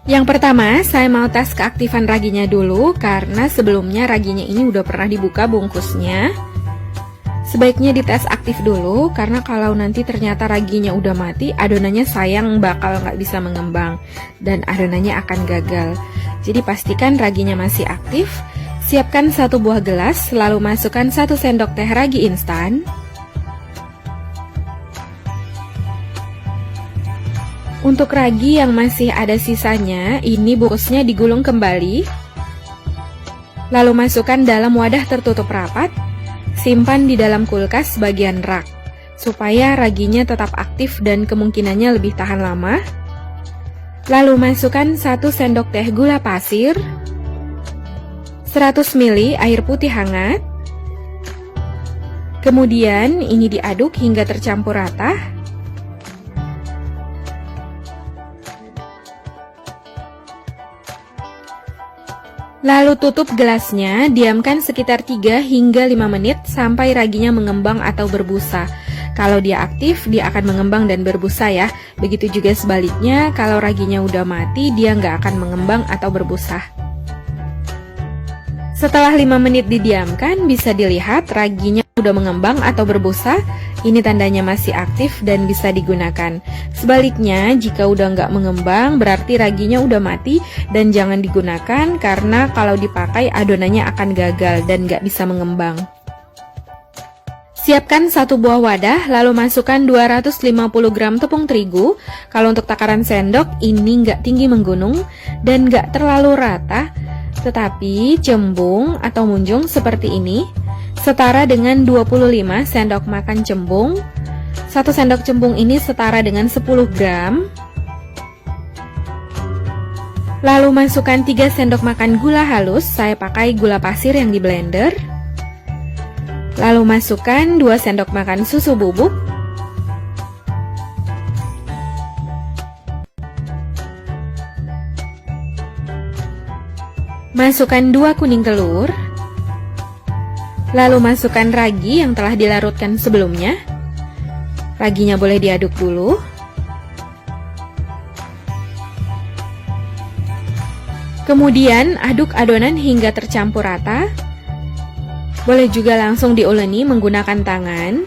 Yang pertama, saya mau tes keaktifan raginya dulu karena sebelumnya raginya ini udah pernah dibuka bungkusnya. Sebaiknya dites aktif dulu karena kalau nanti ternyata raginya udah mati, adonannya sayang bakal nggak bisa mengembang dan adonannya akan gagal. Jadi pastikan raginya masih aktif. Siapkan 1 buah gelas, lalu masukkan 1 sendok teh ragi instan. Untuk ragi yang masih ada sisanya, ini bungkusnya digulung kembali. Lalu masukkan dalam wadah tertutup rapat. Simpan di dalam kulkas bagian rak, supaya raginya tetap aktif dan kemungkinannya lebih tahan lama. Lalu masukkan 1 sendok teh gula pasir, 100 ml air putih hangat. Kemudian ini diaduk hingga tercampur rata. Lalu tutup gelasnya, diamkan sekitar 3 hingga 5 menit sampai raginya mengembang atau berbusa. Kalau dia aktif, dia akan mengembang dan berbusa ya. Begitu juga sebaliknya, kalau raginya udah mati, dia nggak akan mengembang atau berbusa. Setelah 5 menit didiamkan, bisa dilihat raginya udah mengembang atau berbusa. Ini tandanya masih aktif dan bisa digunakan. Sebaliknya, jika udah nggak mengembang, berarti raginya udah mati dan jangan digunakan karena kalau dipakai adonannya akan gagal dan nggak bisa mengembang. Siapkan 1 buah wadah, lalu masukkan 250 gram tepung terigu. Kalau untuk takaran sendok, ini nggak tinggi menggunung dan nggak terlalu rata, tetapi cembung atau munjung seperti ini. Setara dengan 25 sendok makan cembung. 1 sendok cembung ini setara dengan 10 gram. Lalu masukkan 3 sendok makan gula halus, saya pakai gula pasir yang di blender. Lalu masukkan 2 sendok makan susu bubuk. Masukkan 2 kuning telur. Lalu masukkan ragi yang telah dilarutkan sebelumnya. Raginya boleh diaduk dulu. Kemudian aduk adonan hingga tercampur rata. Boleh juga langsung diuleni menggunakan tangan.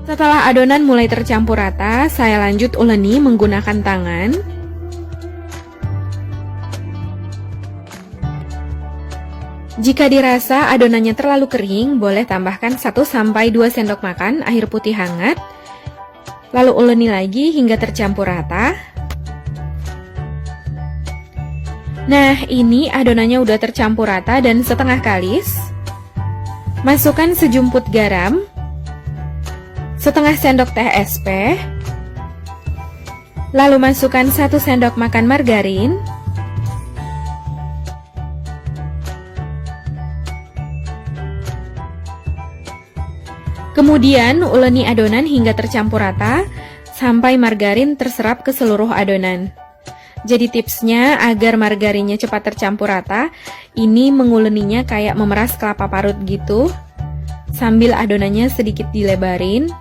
Setelah adonan mulai tercampur rata, saya lanjut uleni menggunakan tangan. Jika dirasa adonannya terlalu kering, boleh tambahkan 1-2 sendok makan air putih hangat. Lalu uleni lagi hingga tercampur rata. Nah, ini adonannya udah tercampur rata dan setengah kalis. Masukkan sejumput garam, setengah sendok teh SP, lalu masukkan 1 sendok makan margarin, kemudian uleni adonan hingga tercampur rata sampai margarin terserap ke seluruh adonan. Jadi tipsnya agar margarinnya cepat tercampur rata, ini menguleninya kayak memeras kelapa parut gitu, sambil adonannya sedikit dilebarin.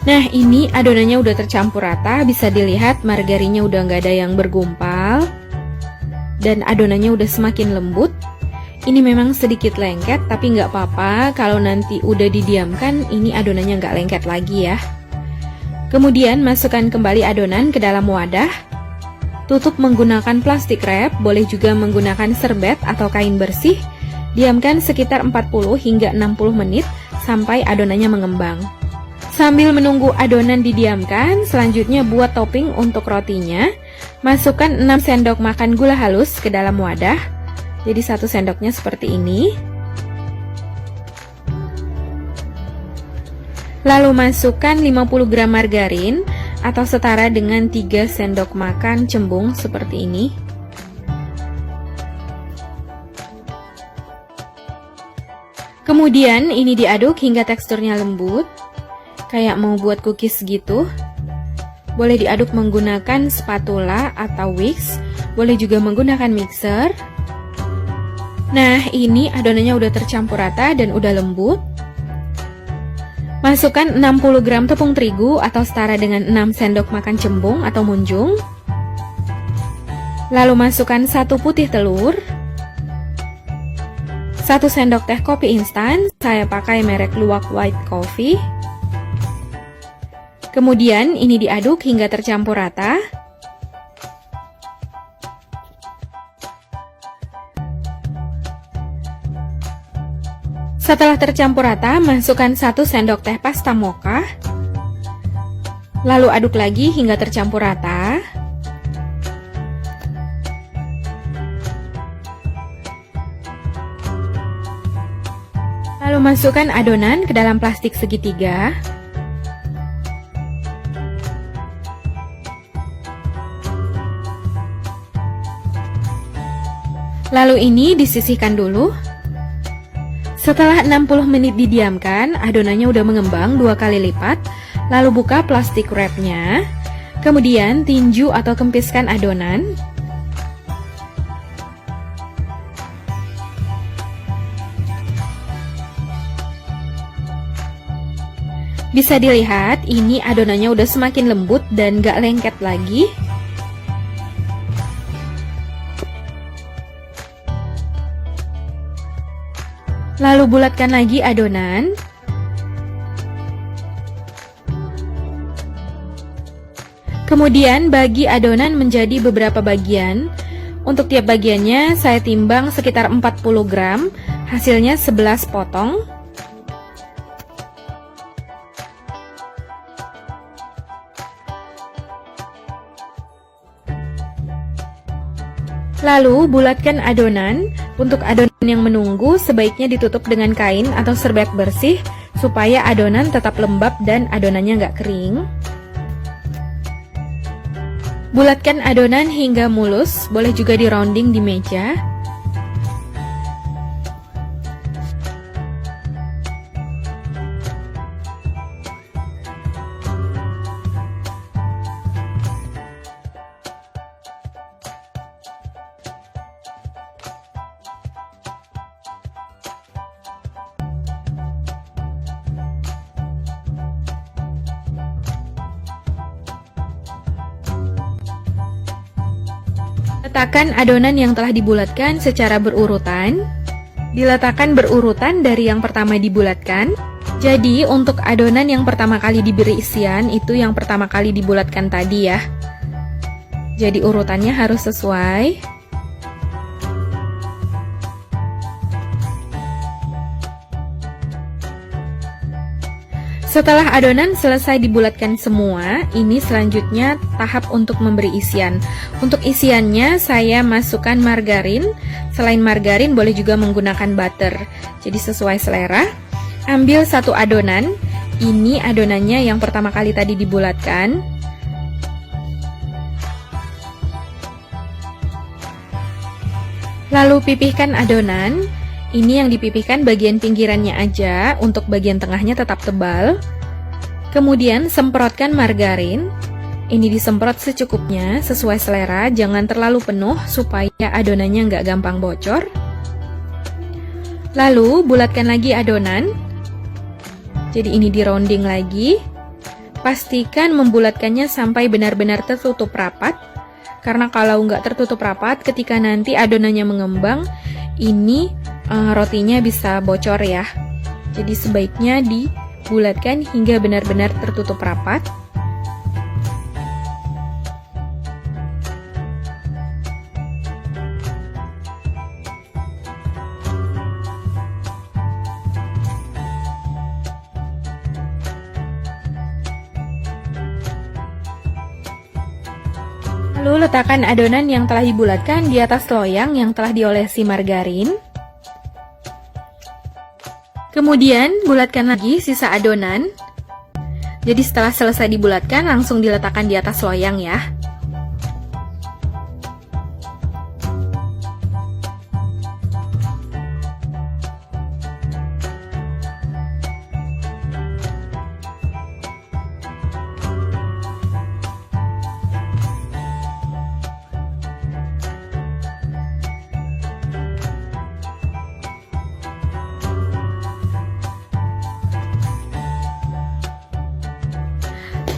Nah, ini adonannya udah tercampur rata, bisa dilihat margarinnya udah nggak ada yang bergumpal dan adonannya udah semakin lembut. Ini memang sedikit lengket, tapi nggak apa-apa, kalau nanti udah didiamkan ini adonannya nggak lengket lagi ya. Kemudian masukkan kembali adonan ke dalam wadah. Tutup menggunakan plastik wrap, boleh juga menggunakan serbet atau kain bersih. Diamkan sekitar 40 hingga 60 menit sampai adonannya mengembang. Sambil menunggu adonan didiamkan, selanjutnya buat topping untuk rotinya. Masukkan 6 sendok makan gula halus ke dalam wadah. Jadi 1 sendoknya seperti ini. Lalu masukkan 50 gram margarin. atau setara dengan 3 sendok makan cembung seperti ini. Kemudian ini diaduk hingga teksturnya lembut, kayak mau buat cookies gitu. Boleh diaduk menggunakan spatula atau whisk, boleh juga menggunakan mixer. Nah, ini adonannya udah tercampur rata dan udah lembut. Masukkan 60 gram tepung terigu atau setara dengan 6 sendok makan cembung atau munjung. Lalu masukkan 1 putih telur, 1 sendok teh kopi instan, saya pakai merek Luwak White Coffee. Kemudian ini diaduk hingga tercampur rata. Setelah tercampur rata, masukkan 1 sendok teh pasta mocha. Lalu aduk lagi hingga tercampur rata. Lalu masukkan adonan ke dalam plastik segitiga. Lalu ini disisihkan dulu. Setelah 60 menit didiamkan, adonannya udah mengembang 2 kali lipat. Lalu buka plastik wrapnya. Kemudian tinju atau kempiskan adonan. Bisa dilihat, ini adonannya udah semakin lembut dan gak lengket lagi. Lalu bulatkan lagi adonan. Kemudian bagi adonan menjadi beberapa bagian. Untuk tiap bagiannya saya timbang sekitar 40 gram, hasilnya 11 potong. Lalu bulatkan adonan. Untuk adonan yang menunggu sebaiknya ditutup dengan kain atau serbet bersih supaya adonan tetap lembab dan adonannya nggak kering. Bulatkan adonan hingga mulus, boleh juga di rounding di meja. Letakkan adonan yang telah dibulatkan secara berurutan. Diletakkan berurutan dari yang pertama dibulatkan. Jadi untuk adonan yang pertama kali diberi isian itu yang pertama kali dibulatkan tadi ya. Jadi urutannya harus sesuai. Setelah adonan selesai dibulatkan semua, ini selanjutnya tahap untuk memberi isian. Untuk isiannya saya masukkan margarin. Selain margarin boleh juga menggunakan butter. Jadi sesuai selera. Ambil 1 adonan. Ini adonannya yang pertama kali tadi dibulatkan. Lalu pipihkan adonan. Ini yang dipipihkan bagian pinggirannya aja, untuk bagian tengahnya tetap tebal. Kemudian semprotkan margarin. Ini disemprot secukupnya, sesuai selera, jangan terlalu penuh supaya adonannya nggak gampang bocor. Lalu bulatkan lagi adonan. Jadi ini di rounding lagi. Pastikan membulatkannya sampai benar-benar tertutup rapat. Karena kalau nggak tertutup rapat, ketika nanti adonannya mengembang, ini rotinya bisa bocor ya. Jadi sebaiknya dibulatkan hingga benar-benar tertutup rapat. Lalu letakkan adonan yang telah dibulatkan di atas loyang yang telah diolesi margarin. Kemudian bulatkan lagi sisa adonan. Jadi setelah selesai dibulatkan, langsung diletakkan di atas loyang ya.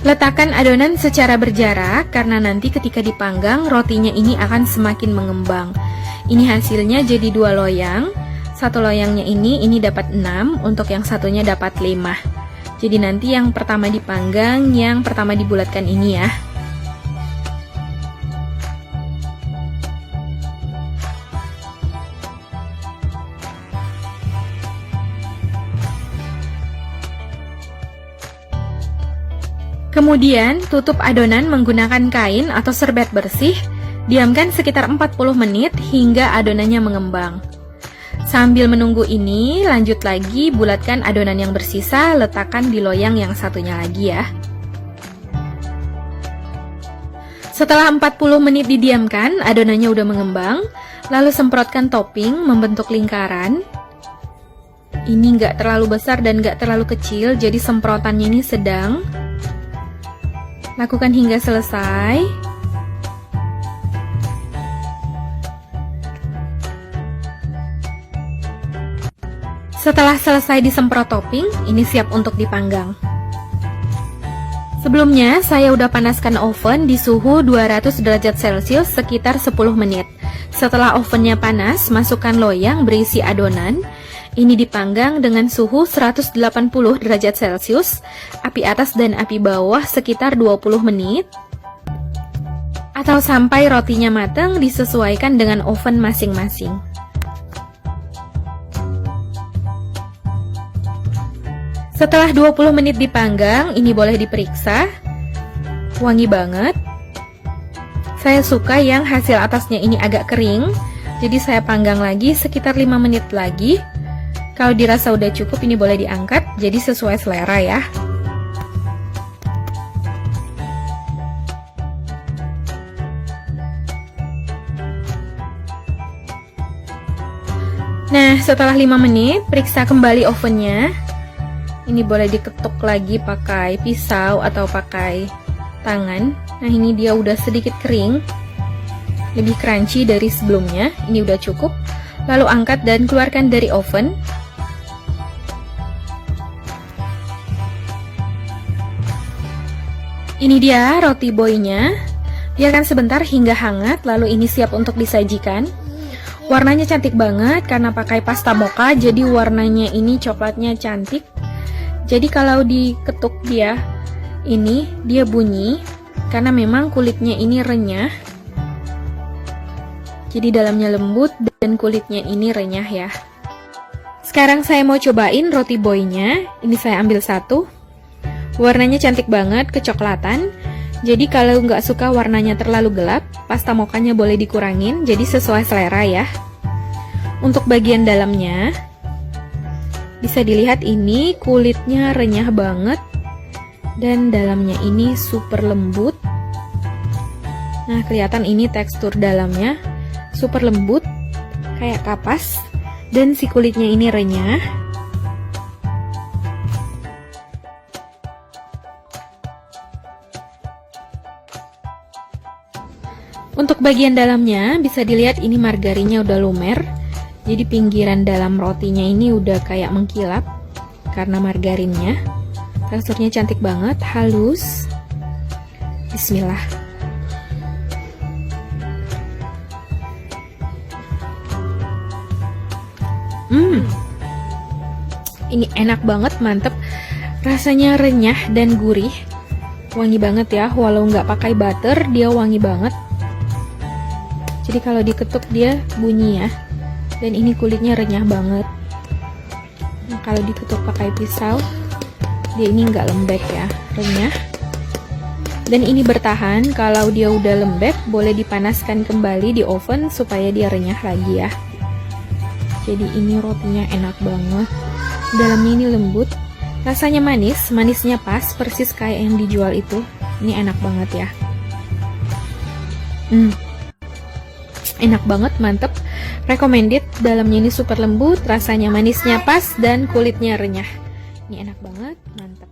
Letakkan adonan secara berjarak karena nanti ketika dipanggang rotinya ini akan semakin mengembang. Ini hasilnya jadi 2 loyang. Satu loyangnya ini dapat 6, untuk yang satunya dapat 5. Jadi nanti yang pertama dipanggang, yang pertama dibulatkan ini ya. Kemudian, tutup adonan menggunakan kain atau serbet bersih, diamkan sekitar 40 menit hingga adonannya mengembang. Sambil menunggu ini, lanjut lagi bulatkan adonan yang bersisa, letakkan di loyang yang satunya lagi ya. Setelah 40 menit didiamkan, adonannya udah mengembang, lalu semprotkan topping membentuk lingkaran. Ini nggak terlalu besar dan nggak terlalu kecil, jadi semprotannya ini sedang. Lakukan hingga selesai. Setelah selesai disemprot topping, ini siap untuk dipanggang. Sebelumnya, saya udah panaskan oven di suhu 200 derajat Celcius sekitar 10 menit. Setelah ovennya panas, masukkan loyang berisi adonan. Ini dipanggang dengan suhu 180 derajat Celcius, api atas dan api bawah sekitar 20 menit. Atau sampai rotinya matang, disesuaikan dengan oven masing-masing. Setelah 20 menit dipanggang, ini boleh diperiksa. Wangi banget. Saya suka yang hasil atasnya ini agak kering, jadi saya panggang lagi sekitar 5 menit lagi. Kalau dirasa udah cukup, ini boleh diangkat, jadi sesuai selera ya. Nah, setelah 5 menit, periksa kembali ovennya. Ini boleh diketuk lagi pakai pisau atau pakai tangan. Nah, ini dia udah sedikit kering, lebih crunchy dari sebelumnya. Ini udah cukup. Lalu angkat dan keluarkan dari oven. Ini dia roti boynya. Biarkan sebentar hingga hangat, lalu ini siap untuk disajikan. Warnanya cantik banget karena pakai pasta mocha, jadi warnanya ini coklatnya cantik. Jadi kalau diketuk dia bunyi karena memang kulitnya ini renyah. Jadi dalamnya lembut dan kulitnya ini renyah ya. Sekarang saya mau cobain roti boynya. Ini saya ambil satu. Warnanya cantik banget, kecoklatan. Jadi kalau nggak suka warnanya terlalu gelap, pasta mochanya boleh dikurangin, jadi sesuai selera ya. Untuk bagian dalamnya, bisa dilihat ini kulitnya renyah banget. Dan dalamnya ini super lembut. Nah, kelihatan ini tekstur dalamnya super lembut, kayak kapas. Dan si kulitnya ini renyah. Untuk bagian dalamnya, bisa dilihat ini margarinnya udah lumer. Jadi pinggiran dalam rotinya ini udah kayak mengkilap karena margarinnya. Teksturnya cantik banget, halus. Bismillah. Ini enak banget, mantep. Rasanya renyah dan gurih. Wangi banget ya, walau nggak pakai butter, dia wangi banget. Jadi kalau diketuk dia bunyi ya. Dan ini kulitnya renyah banget. Nah, kalau diketuk pakai pisau, dia ini nggak lembek ya, renyah. Dan ini bertahan. Kalau dia udah lembek, boleh dipanaskan kembali di oven supaya dia renyah lagi ya. Jadi ini rotinya enak banget. Dalamnya ini lembut, Rasanya manis, manisnya pas, persis kayak yang dijual itu. Ini enak banget ya. Enak banget, mantep. Recommended, dalamnya ini super lembut, rasanya manisnya pas, dan kulitnya renyah. Ini enak banget, mantep.